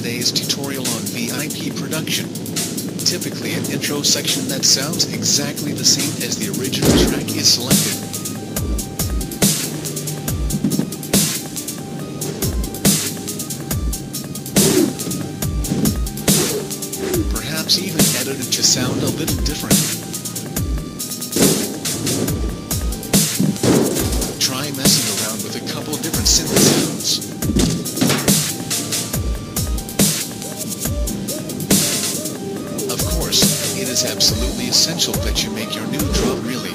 today's tutorial on VIP production. Typically an intro section that sounds exactly the same as the original track is selected. Perhaps even edited to sound a little different. Try messing around with a couple different synth sounds. Of course, it is absolutely essential that you make your new drop really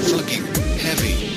fucking heavy.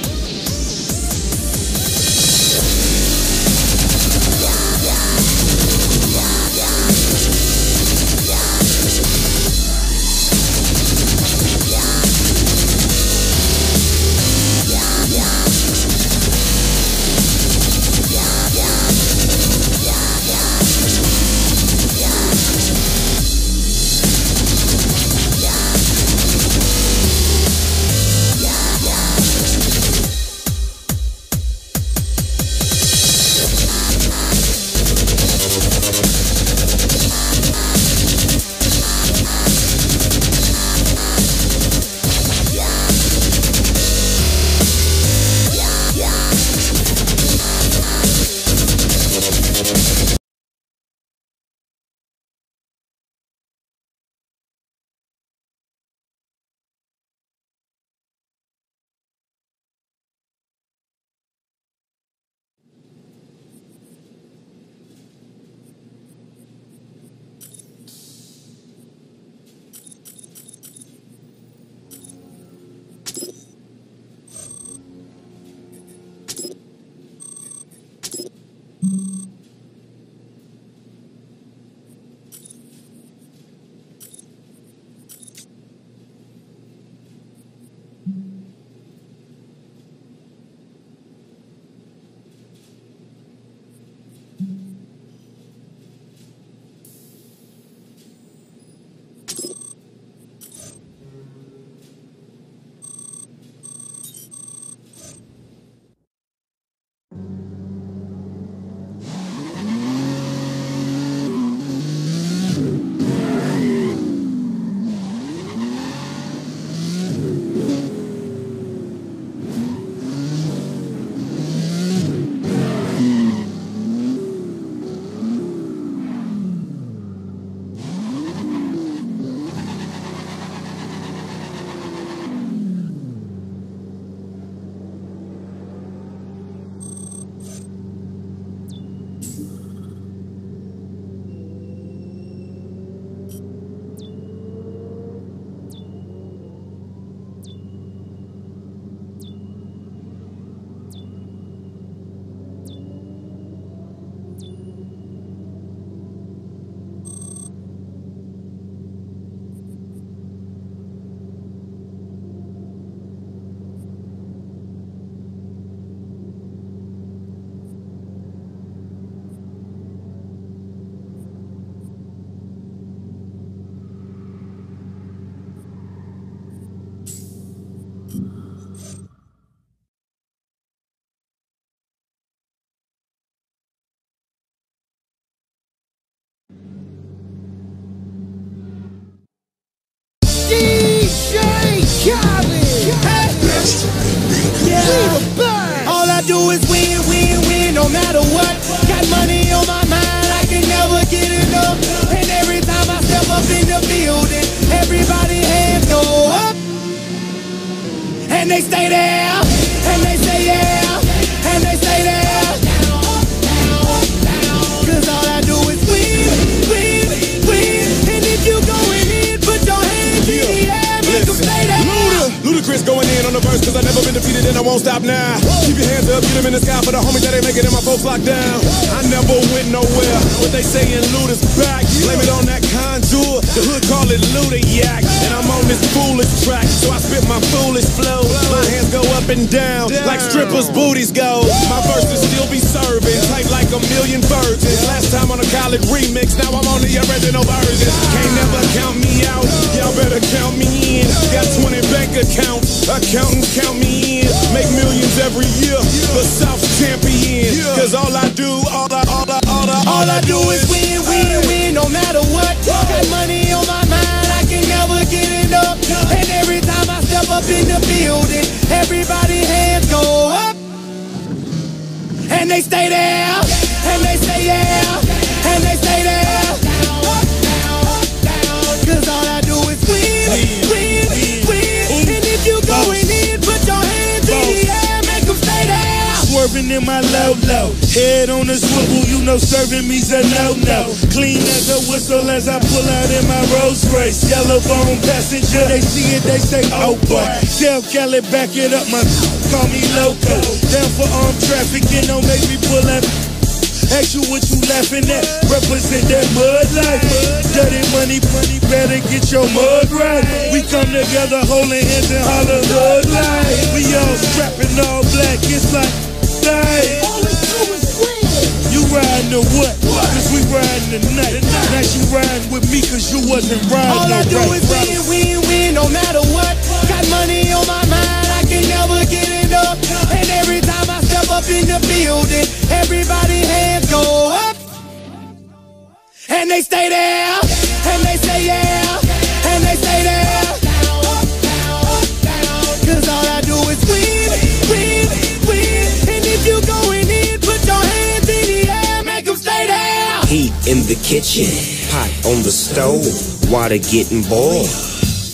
All I do is win, win, win, no matter what. Got money on my mind, I can never get enough. And every time I step up in the building, everybody hands go up. And they stay there, and they say yeah, and they stay there. Cause all I do is win, win, win. And if you going in, put your hands in the air, make them stay there. Ludacris going in on the verse, cause I never been defeated and I won't stop now. Keep your hands up, get them in the sky for the homies that ain't making it, my folks locked down. I never went nowhere, what they saying Luda's back. Blame it on that contour, the hood call it Luda Yak. And I'm on this foolish track, so I spit my foolish flow. My hands go up and down, like strippers' booties go. My verses still be serving, tight like a million virgins. Last time on a college remix, now I'm on the original version. Can't never count me out, y'all better count me in. Got 20 bank accounts, accountants count me in. Make millions every year, the South champion. Cause all I do, all I do is win, win, win. they stay there, and they say yeah, and they stay there. Cause all I do is win, win, win. And if you going in, put your hands in the air, make them stay there. Swerving in my low-low, head on the swivel, you know serving me's a no-no. Clean as a whistle as I pull out in my Rolls Royce. Yellow bone passenger, they see it, they say, oh boy. Tell Kelly, back it up, my call me loco. Down for armed trafficking, don't make me pull up. Ask you what you laughing at, represent that mud life. Dirty money, better get your mud right. We come together holding hands and holler hood life. We all strapping all black, it's like life. You riding or what? Cause we riding tonight. Now she riding with me cause you wasn't riding. All I do is win, win, win, no matter what. Got money on my mind, I can never get enough. And every time I step up in the building, everybody hands go up. And they stay there, and they say yeah, and they stay there. Cause all I do is win, win, win. And if you going in, put your hands in the air, make them stay there. Heat in the kitchen, pot on the stove, water getting boiled.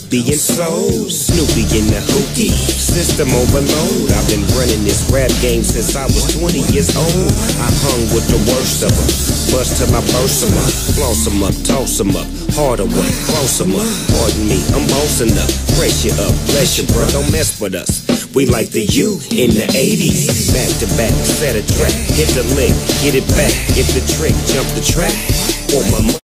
Being sold, Snoopy in the hookie, system overload. I've been running this rap game since I was 20 years old. I hung with the worst of them, bust till I burst them up, floss them up, toss them up, harder work, close them up. Pardon me, I'm bossing up, brace you up, bless you, bro, don't mess with us. We like the U in the 80s, back to back, set a track, hit the lick, get it back, get the trick, jump the track, or my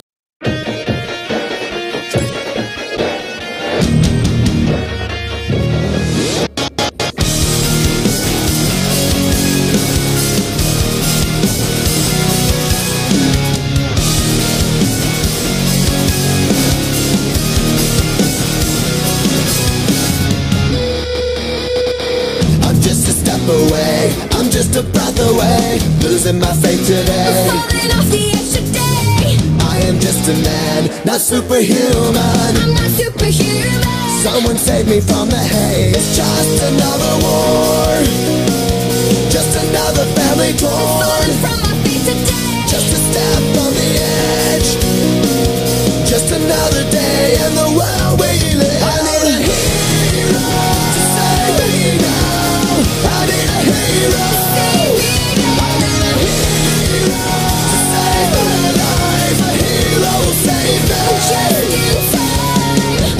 away, I'm just a breath away, losing my faith today. Falling off the edge today. I am just a man, not superhuman. I'm not superhuman. Someone save me from the haze. It's just another war, just another family torn. Falling from my feet today. Just a step on the edge, just another day in the world we live. I need a hero to save me now. I need a hero. I need a hero to save my life. A hero will save me.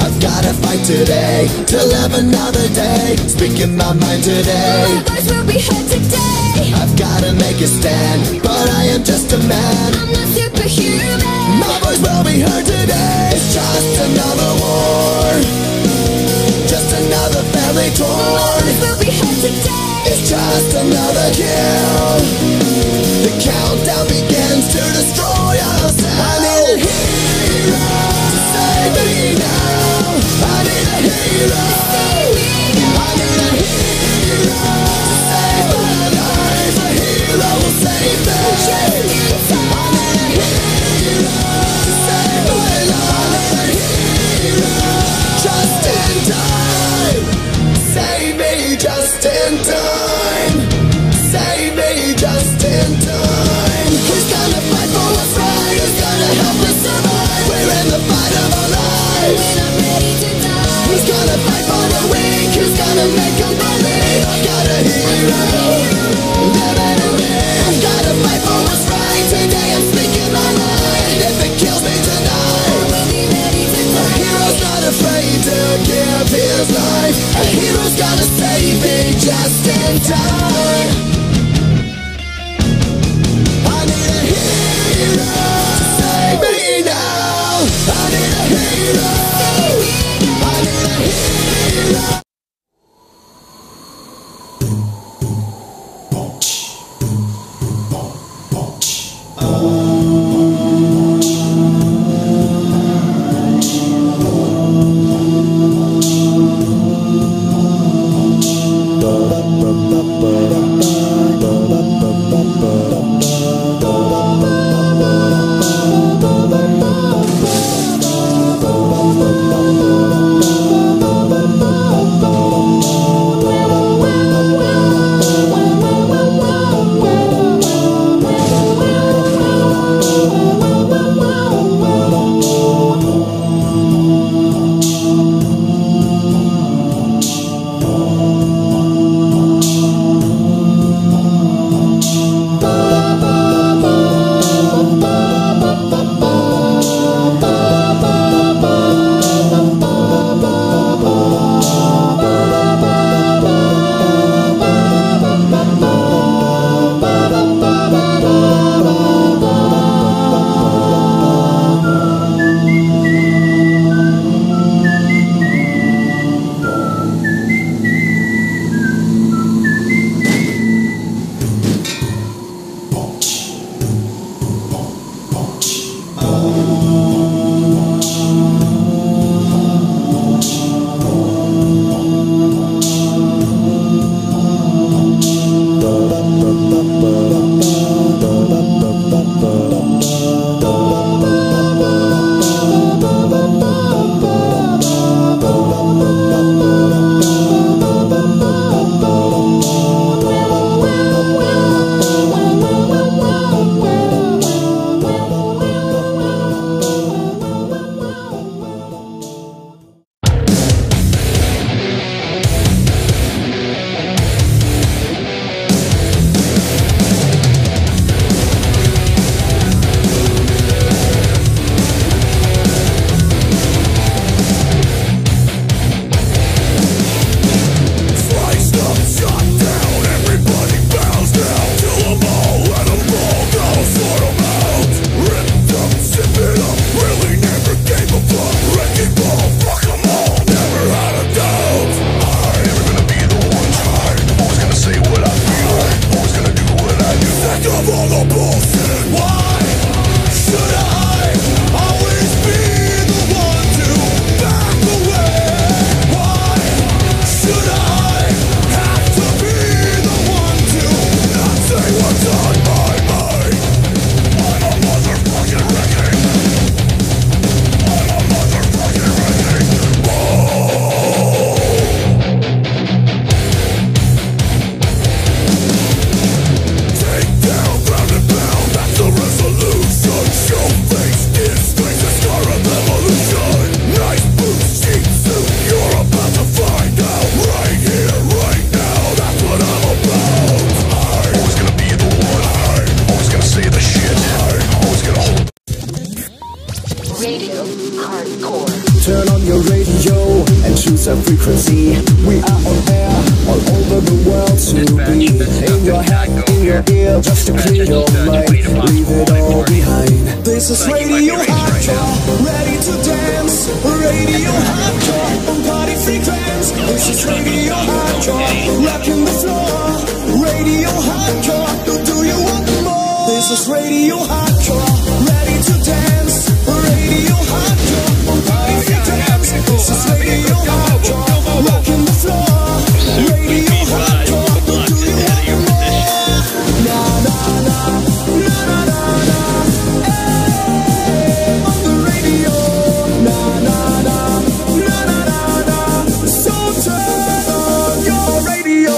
I've gotta fight today to live another day. Speaking my mind today. My voice will be heard today. I've gotta make a stand, but I am just a man. I'm not superhuman. My voice will be heard today. It's just another war, just another family torn. My voice will be heard today. It's just another kill. The countdown begins to destroy ourselves. I need a hero to save me now. I need a hero. I need a hero to save my life. A hero will save me. I need a hero to save my life. I need a hero just in time. Save me just in time. Save me just in time. Who's gonna fight for what's right? Who's gonna help us survive? We're in the fight of our lives. We're not ready to die. Who's gonna fight for the weak? Who's gonna make them believe? I've got a hero living in me. I've gotta fight for what's right. Today I'm speaking my mind. If it kills me tonight, We'll be ready to a die. hero's not afraid to give his life. A hero's gonna save me just in time. I need a hero to save me now. I need a hero. I need a hero. choose a frequency. We are on air, all over the world to be. In your head, in your ear, just to clear your mind. Leave it all behind. This is Radio Hardcore, ready to dance. Radio Hardcore, on party frequency. This is Radio Hardcore, rocking the floor. Radio Hardcore, do you want more? This is Radio Hardcore, ready to dance. Radio Hardcore, on party frequency. This is Radio Hardcore, rocking the floor. Radio Hardcore, do you want more? Na na na, na na na na. Hey, on the radio. Na na na, na na na na. So turn on your radio.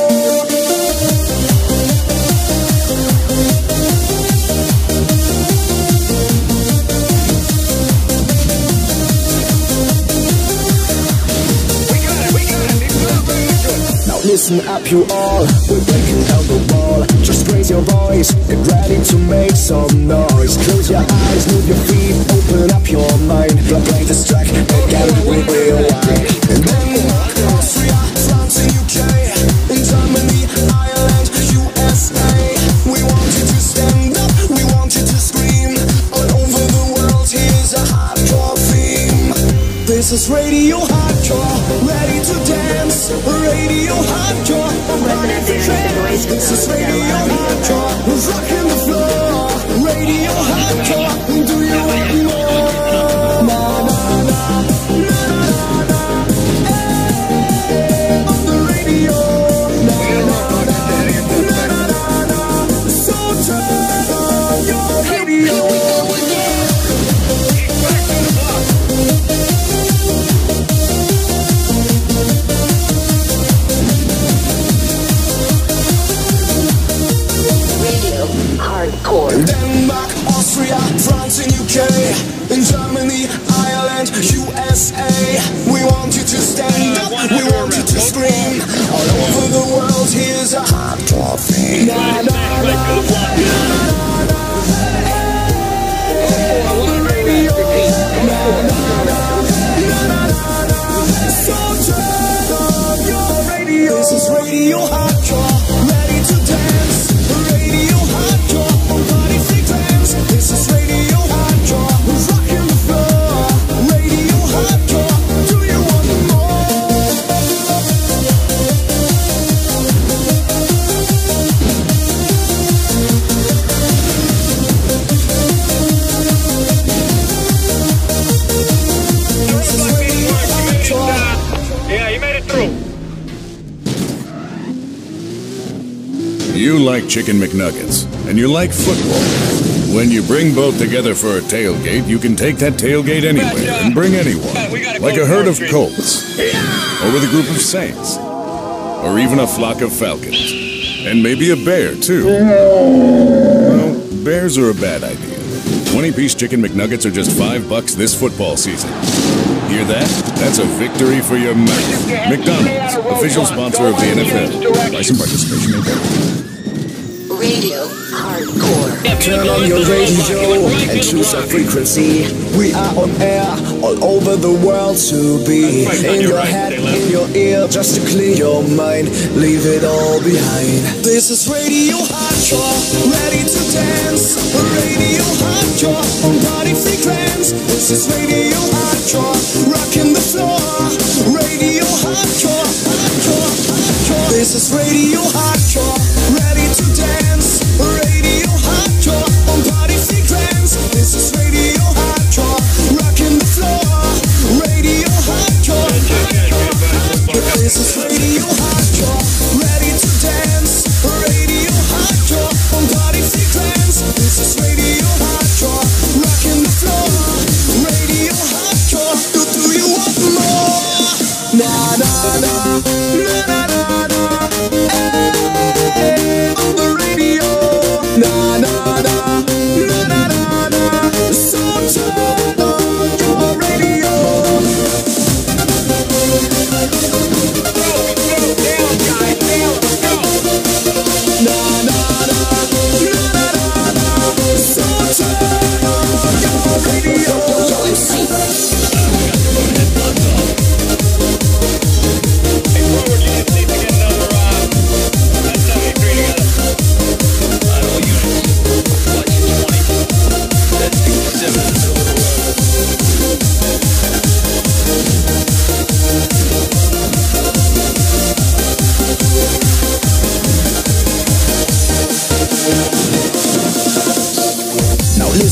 Listen up you all, we're breaking down the wall. Just raise your voice, get ready to make some noise. Close your eyes, move your feet, open up your mind. Play this track again with rewind. And Denmark, Austria, France and UK, in Germany, Ireland, USA. We want you to stand up, we want you to scream. All over the world, here's a hardcore theme. This is Radio Hardcore, ready to dance. Radio Hardcore, this is Radio Hardcore, rocking the floor. Radio Hardcore, do you want more? Na na na, na na na. Hey, on the radio. Na na na, na na na. So turn on your radio. Denmark, Austria, France and UK, in Germany, Ireland, USA. We want you to stand up, we want you to scream. All over the world, here's a hardcore thing. Na na na, na na na. Hey, on the radio. Na na na, na na na. So turn on your radio. This is Radio Hardcore, ready to dance. Radio Hardcore, on party frequency. This is Radio Hardcore, rocking the floor. Radio Hardcore, do you want more? This is Radio Hardcore. Yeah, you made it through. You like Chicken McNuggets, and you like football. When you bring both together for a tailgate, you can take that tailgate anywhere and bring anyone. Like a herd of colts, or with a group of saints, or even a flock of falcons. And maybe a bear, too. Well, bears are a bad idea. 20-piece Chicken McNuggets are just $5 this football season. Hear that? That's a victory for your mouth. McDonald's, official sponsor of the NFL. License participation in there. Radio Hardcore. Turn on your radio and choose a frequency. We are on air, all over the world to be. In your head, in your ear, just to clear your mind. Leave it all behind. This is Radio Hardcore, ready to dance. Radio Hardcore, on party frequency. This is Radio Hardcore, rocking the floor. Radio Hardcore, hardcore, hardcore. This is Radio Hardcore, ready to dance. Radio Hardcore, on party frequency. This is Radio Hardcore, rocking the floor. Radio Hardcore, hardcore, hardcore. This is Radio Hardcore, ready to dance. Radio Hardcore, on party frequency. This is Radio Hardcore, rocking the floor. Radio Hardcore, do you want more? Na na na, na na na na. Hey.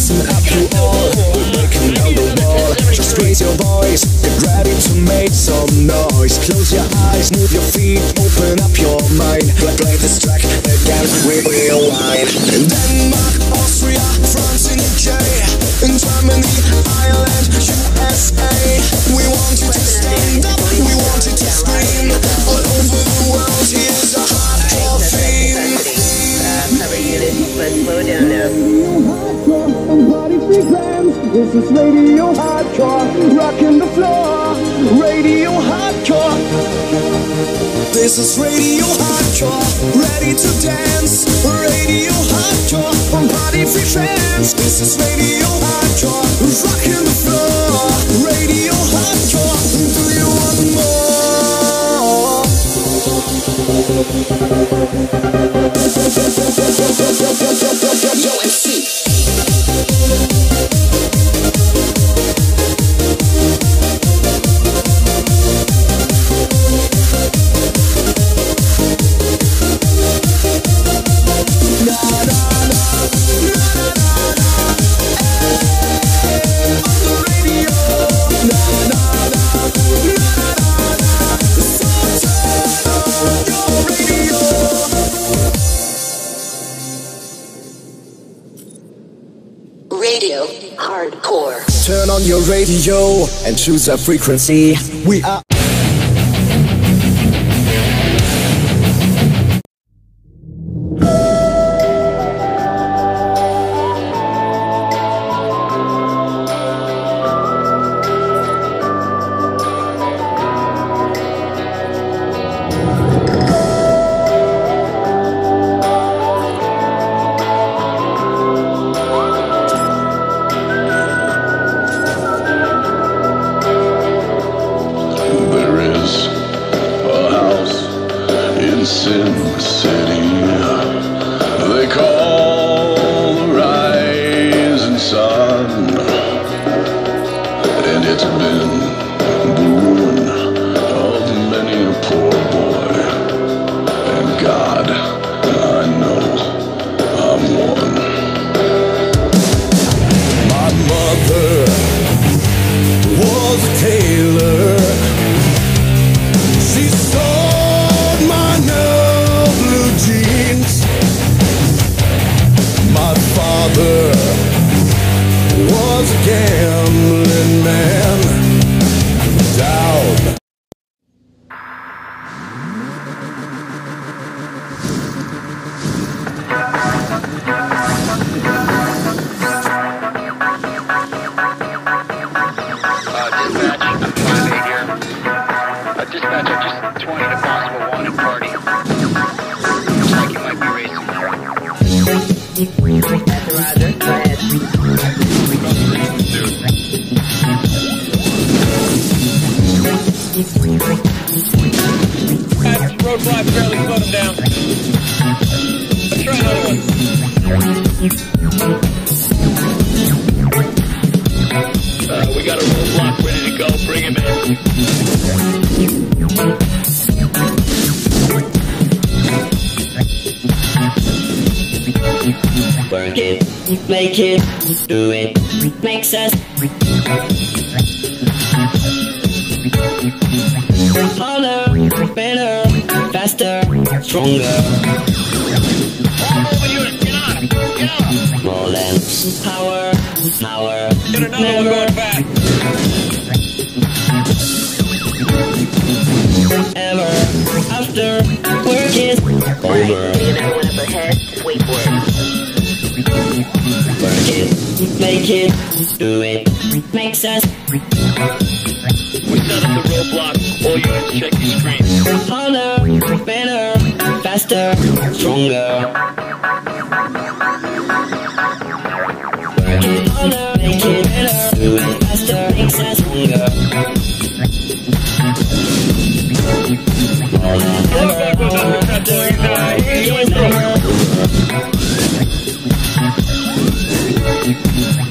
listen up you all, we're breaking down the wall. Just raise your voice, get ready to make some noise. Close your eyes, move your feet, open up your mind. Play this track again, we rewind. In Denmark, Austria, France and UK, in Germany, Ireland, USA. We want you to stand up, we want you to scream. All over the world, here's a hardcore theme. Cover unit, but slow down now. This is Radio Hardcore, rocking the floor. Radio Hardcore. This is Radio Hardcore, ready to dance. Radio Hardcore, on Party Free Fans. This is Radio Hardcore, rocking the floor. Radio Hardcore, do you want more? Yo, MC. Radio Hardcore. Turn on your radio and choose a frequency. We are Roadblock barely slowed him down. Let's try another one. We got a roadblock ready to go. Bring him in. Work it, make it, do it, makes us harder, better, faster, stronger. All over unit, get on him. Get on him. More than power, Get another one going back. ever, after, work is over. Another one up ahead, just wait for it. Work it, make it, do it, makes us We set up the roadblock. All units, check your screens. harder, better, faster, stronger. Work it harder, make it better, do it faster, makes us stronger. More than ever, after, work is over.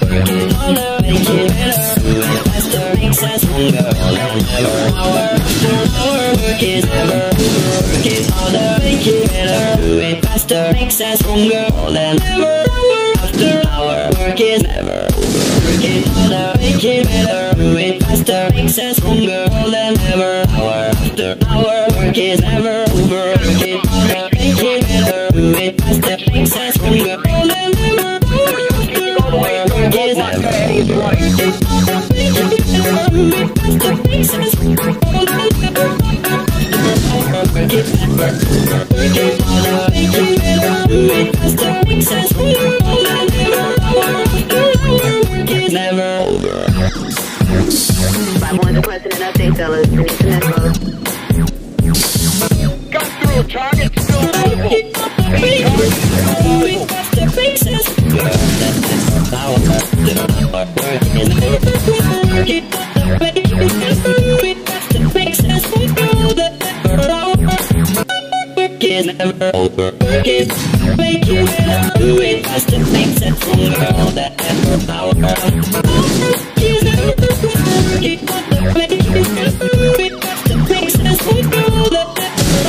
Work it harder, make it better, do it faster, makes us stronger. More than ever, hour after hour, work is ever. Work it harder, make it better, do it faster, makes us stronger. More than ever, after hour. Work is never over. Working harder, make it better. Do it faster, makes us stronger than ever. Hour after hour, work is never over. Working harder, make it better. Do it faster, makes us stronger than ever. Hour after hour, work is never over. Working harder, make it better. Do it faster, makes us stronger than ever. Work is never over. Working harder, make it better. Do it faster, makes us stronger than ever. Hour after hour, work is never over. 5-1 requesting an update, fellas. We need some info. Come through, target still mobile. Is never over. Work it, make you better. Do it faster, makes it stronger than ever. Power is never over. Work it, make you better. Do it faster, makes it stronger than ever.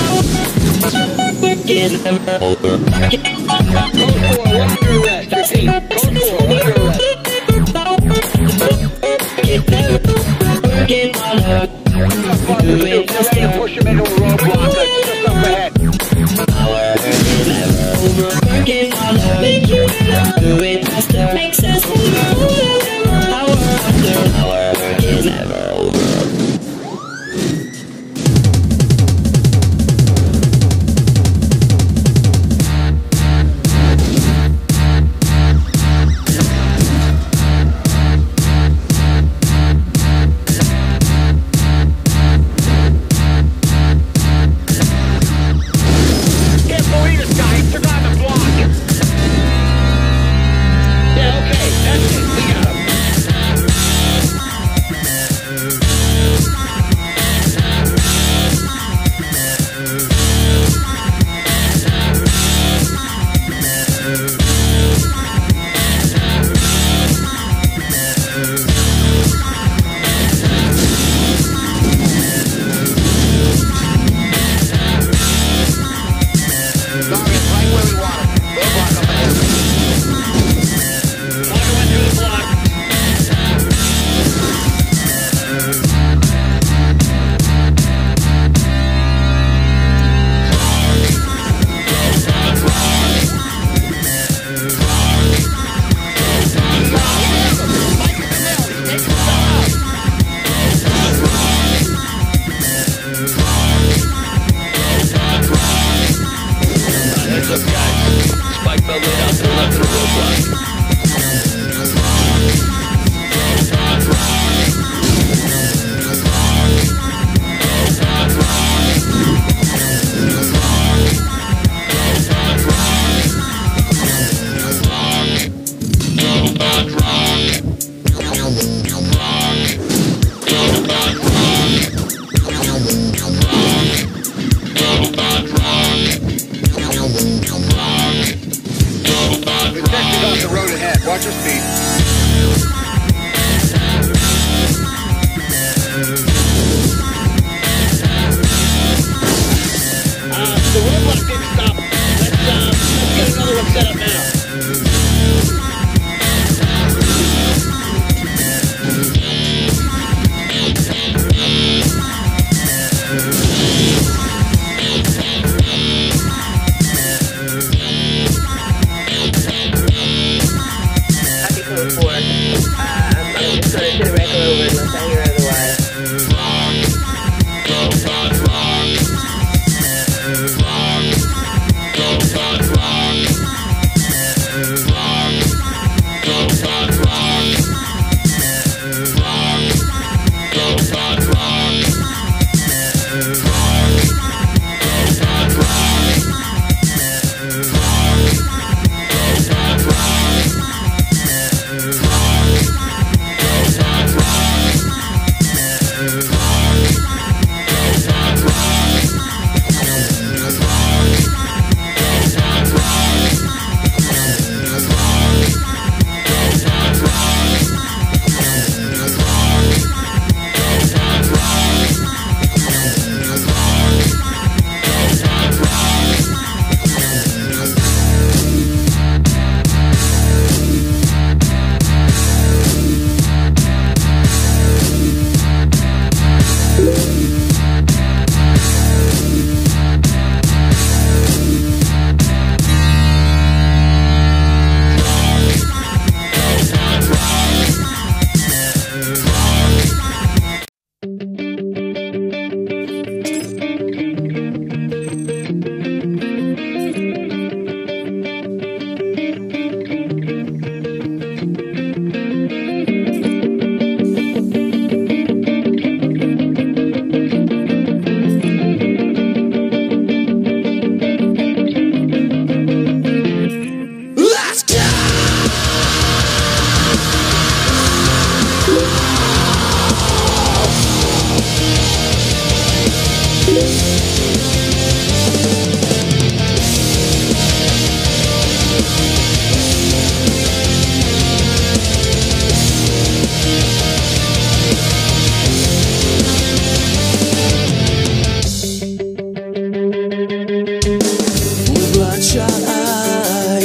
Work is never over. Work it, Push him into a roadblock. Just up ahead. Power is never over. Working harder, make you better. Do it faster, makes us stronger than ever. Hour after hour, work is never over. Watch your speed. The roadblock didn't stop. Let's get another one set up now. I hear otherwise.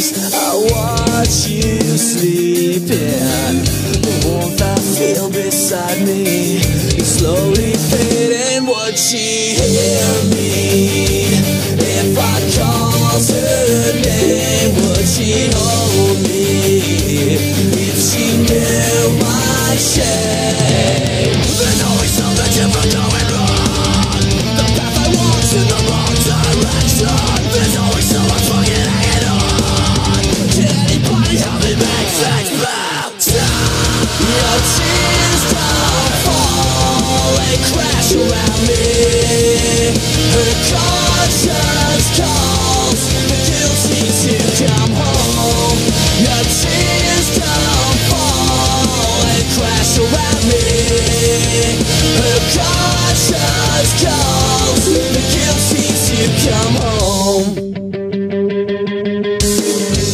eyes, I watch you sleeping. The warmth I feel beside me is slowly fading. Would she hear me if I called her name? Would she hold me if she knew my shame? There's always something different going wrong. The path I walk's in the wrong direction. There's always someone fucking hanging on. Can anybody help me make things better? Your tears don't fall, they crash around me. Her conscience calls the guilty to come home. Your tears don't fall, they crash around me. Her conscience calls the guilty to come home.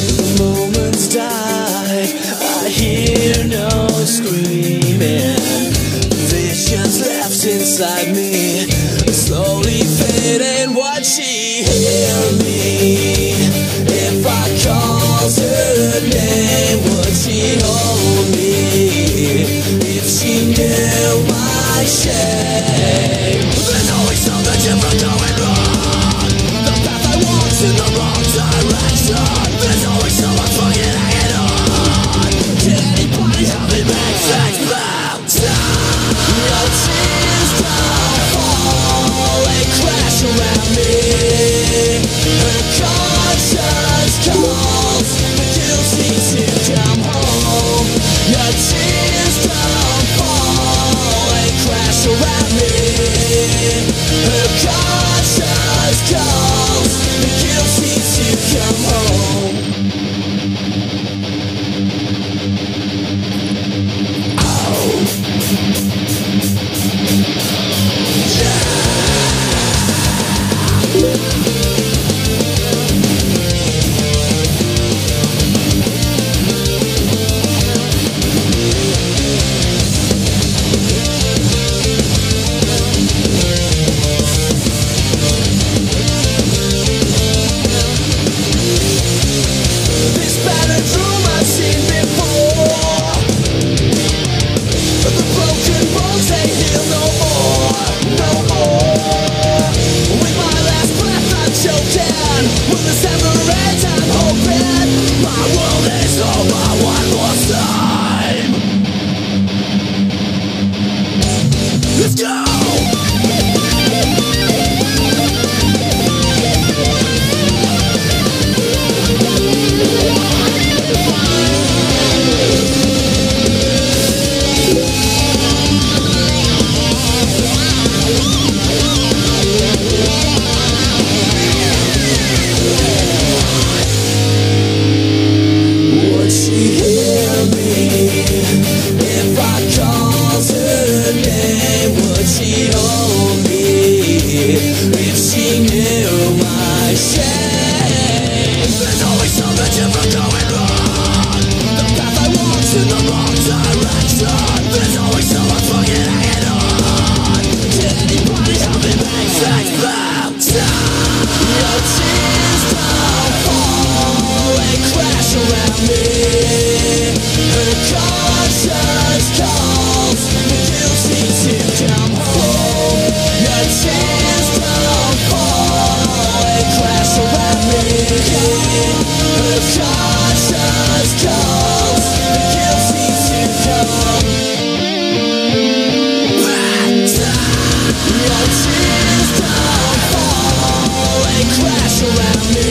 The moments die, I hear no screaming. Visions left inside me, slowly fading. Would she hear me if I called her name? Would she hold me if she knew my shame? There's always something different going wrong. The path I walk's in the wrong direction. There's always someone fucking hanging on. Can anybody help me make things better? Your tears don't fall, they crash around me. Her conscience calls the guilty to come home. Your tears don't fall, they crash around me. Her conscience calls the guilty to come home. This battered room I've seen before. The broken bones, they heal no more, no more. With my last breath I'm choking. Will this ever end? I'm hoping. My world is over one more time. Let's go! Would she hear me if I called her name? Would she hold me if she knew my shame? There's always something different going wrong. The path I walk's in the wrong direction. There's always someone fucking hanging on. Can anybody help me make things better? Your tears don't fall, they crash around me. Her conscience calls the guilty to come home. Your tears don't fall, they crash around me. Her conscience calls the guilty to come better. Your tears don't fall, they crash around me.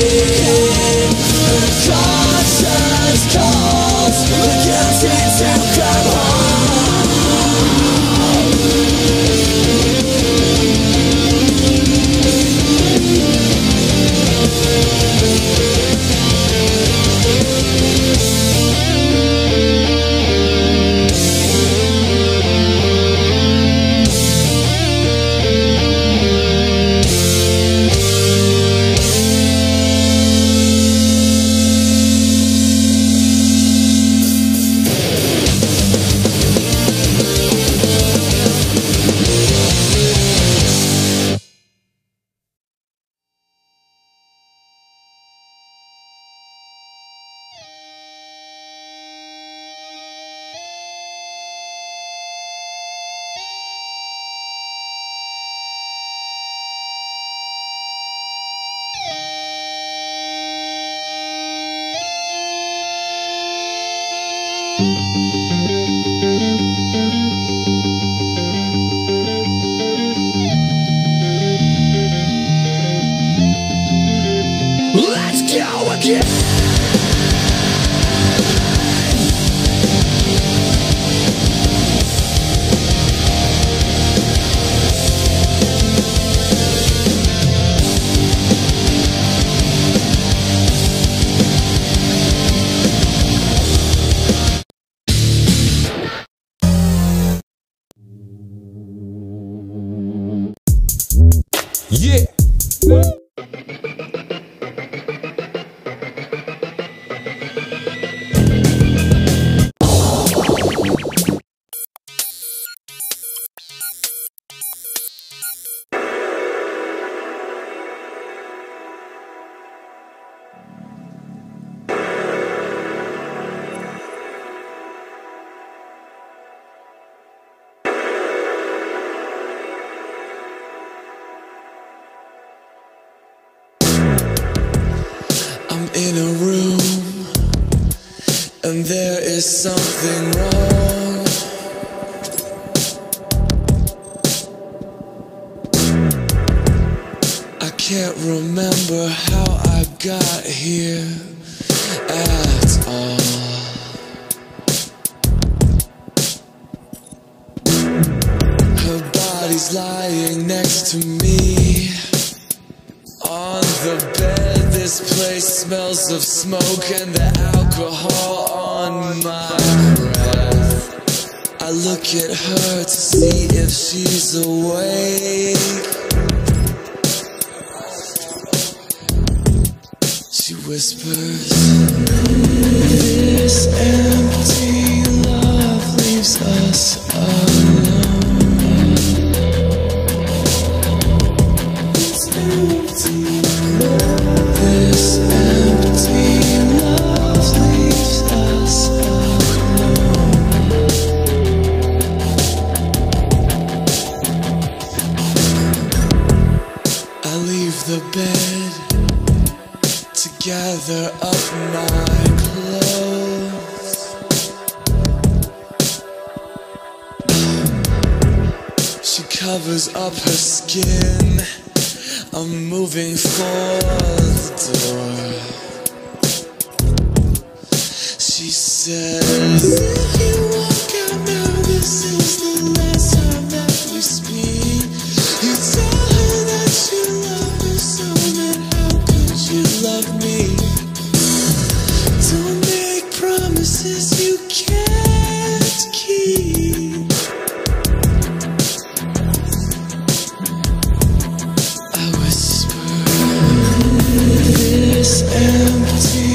Her conscience calls the guilty to Let's go again. Yeah. I'm in a room, and there is something wrong. I can't remember how I got here at all. Her body's lying next to me on the bed. This place smells of smoke and the alcohol on my breath. I look at her to see if she's awake. She whispers, "This empty love leaves us alone." It's empty love. This empty love leaves us alone. I leave the bed to gather up my clothes. She covers up her skin. I'm moving for the door. She says, "If you walk out now, this is the last time that we speak." You tell her that you love her so, then how could you love me? Don't make promises you can't keep. I whisper, "This empty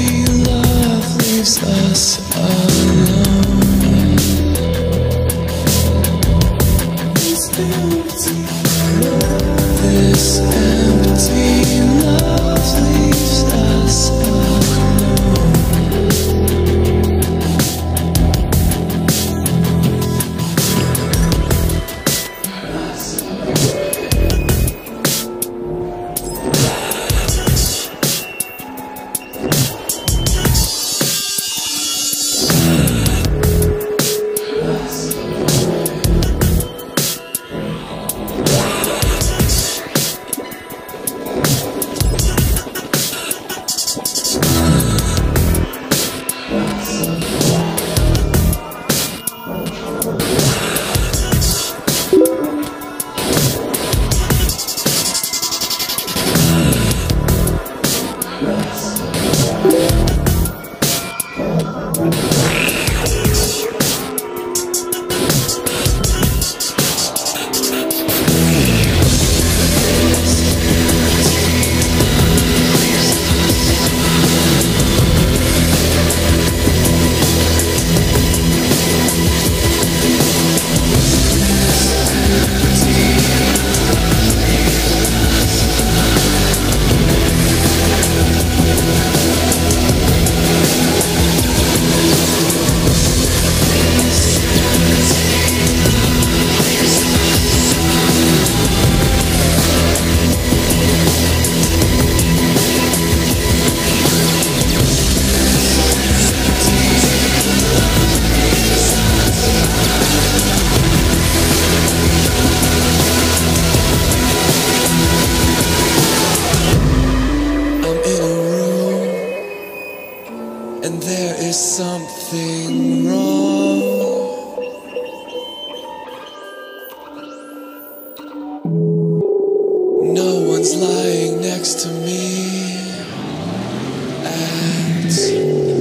love leaves us alone." and there is something wrong. No one's lying next to me at all.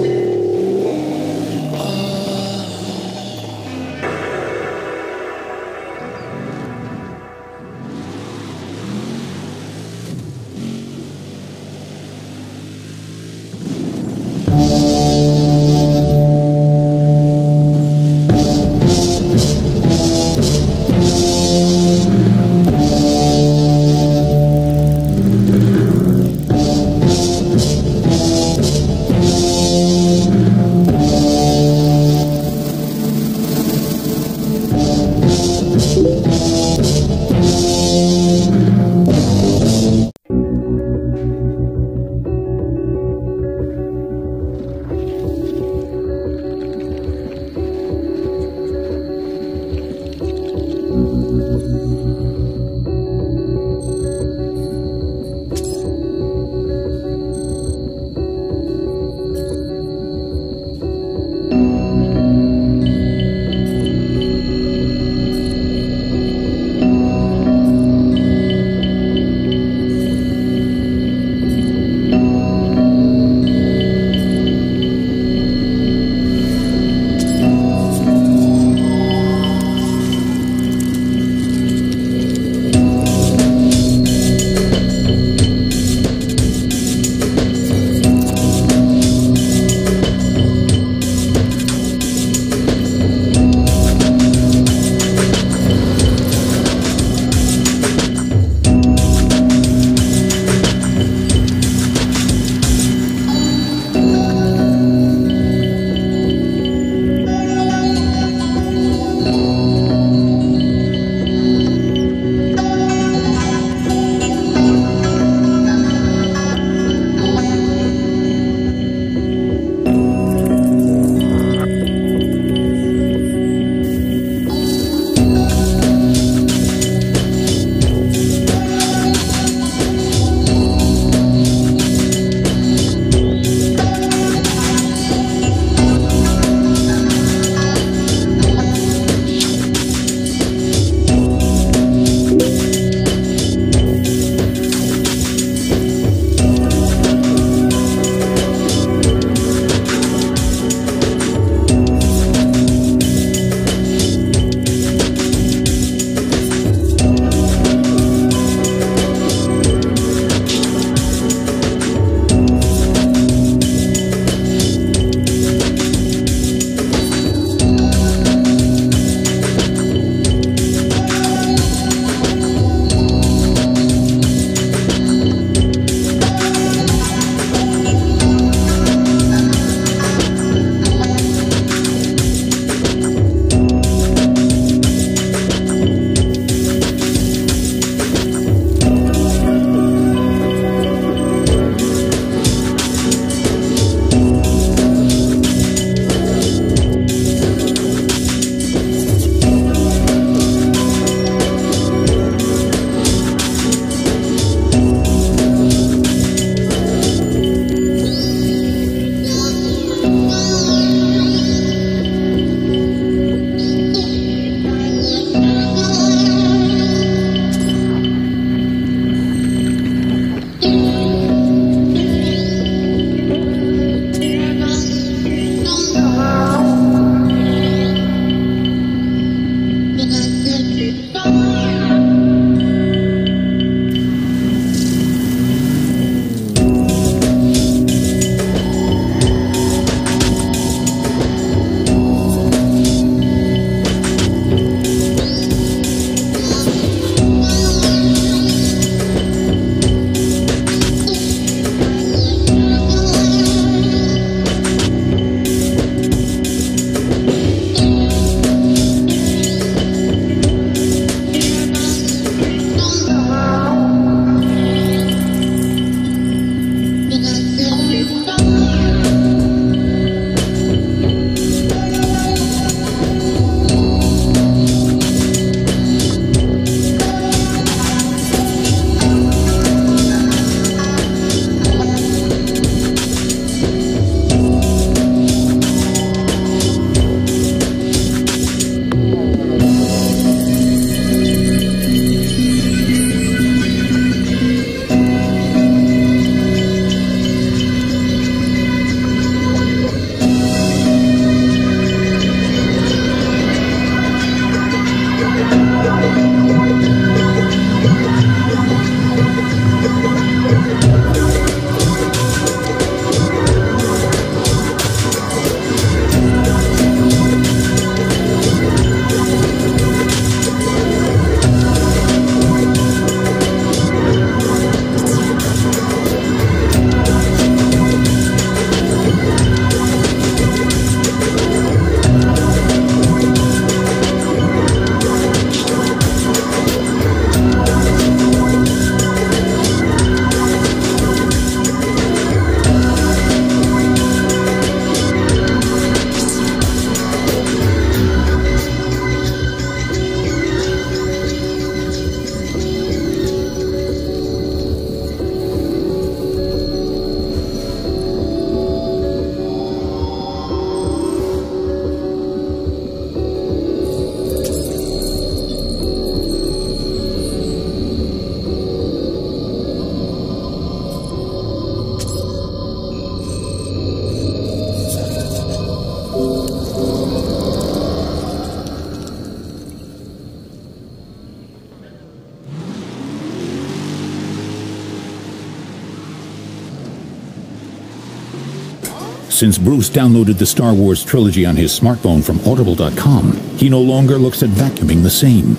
Since Bruce downloaded the Star Wars trilogy on his smartphone from Audible.com, he no longer looks at vacuuming the same.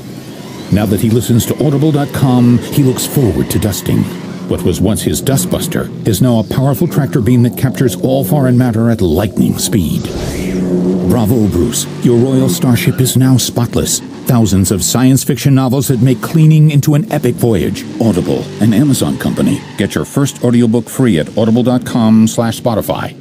Now that he listens to Audible.com, he looks forward to dusting. What was once his dustbuster is now a powerful tractor beam that captures all foreign matter at lightning speed. Bravo, Bruce. Your royal starship is now spotless. Thousands of science fiction novels that make cleaning into an epic voyage. Audible, an Amazon company. Get your first audiobook free at audible.com/Spotify.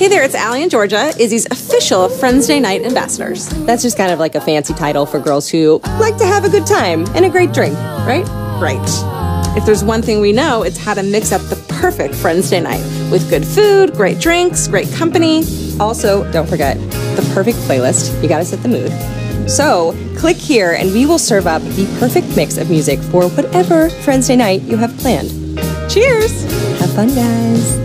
Hey there, it's Allie and Georgia, Izzy's official Friends Day Night ambassadors. That's just kind of like a fancy title for girls who like to have a good time and a great drink, right? Right. If there's one thing we know, it's how to mix up the perfect Friends Day night with good food, great drinks, great company. Also, don't forget, the perfect playlist. You gotta set the mood. So, click here and we will serve up the perfect mix of music for whatever Friends Day night you have planned. Cheers! Have fun, guys.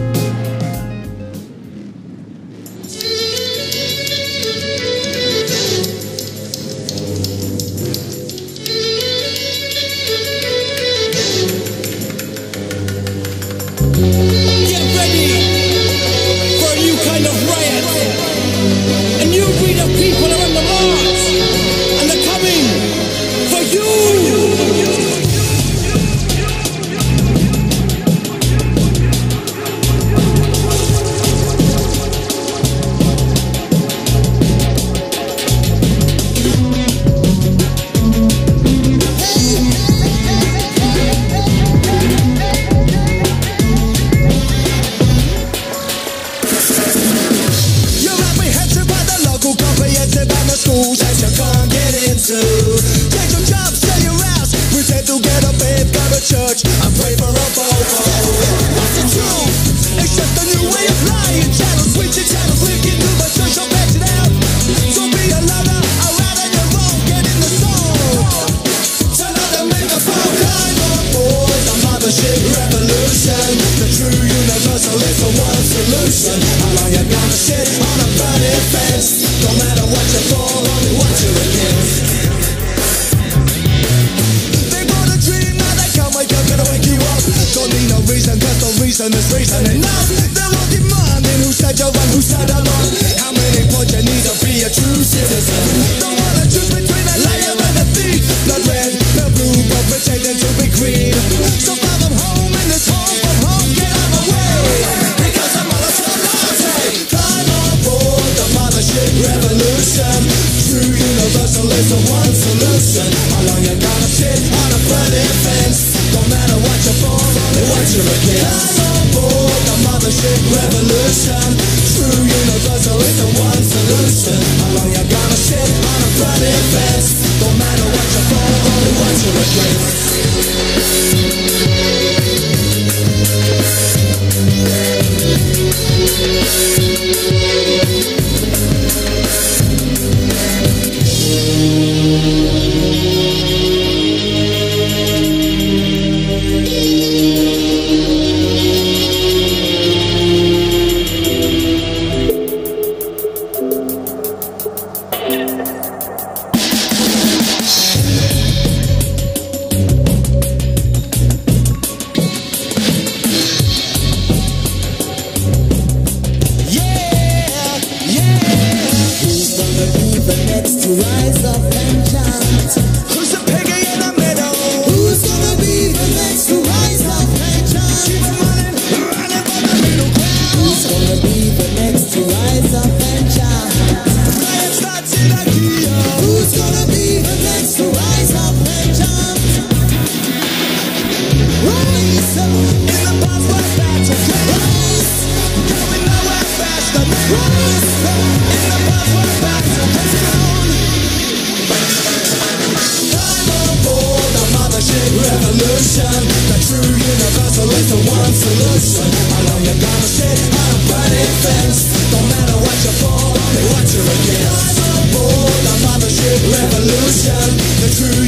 The true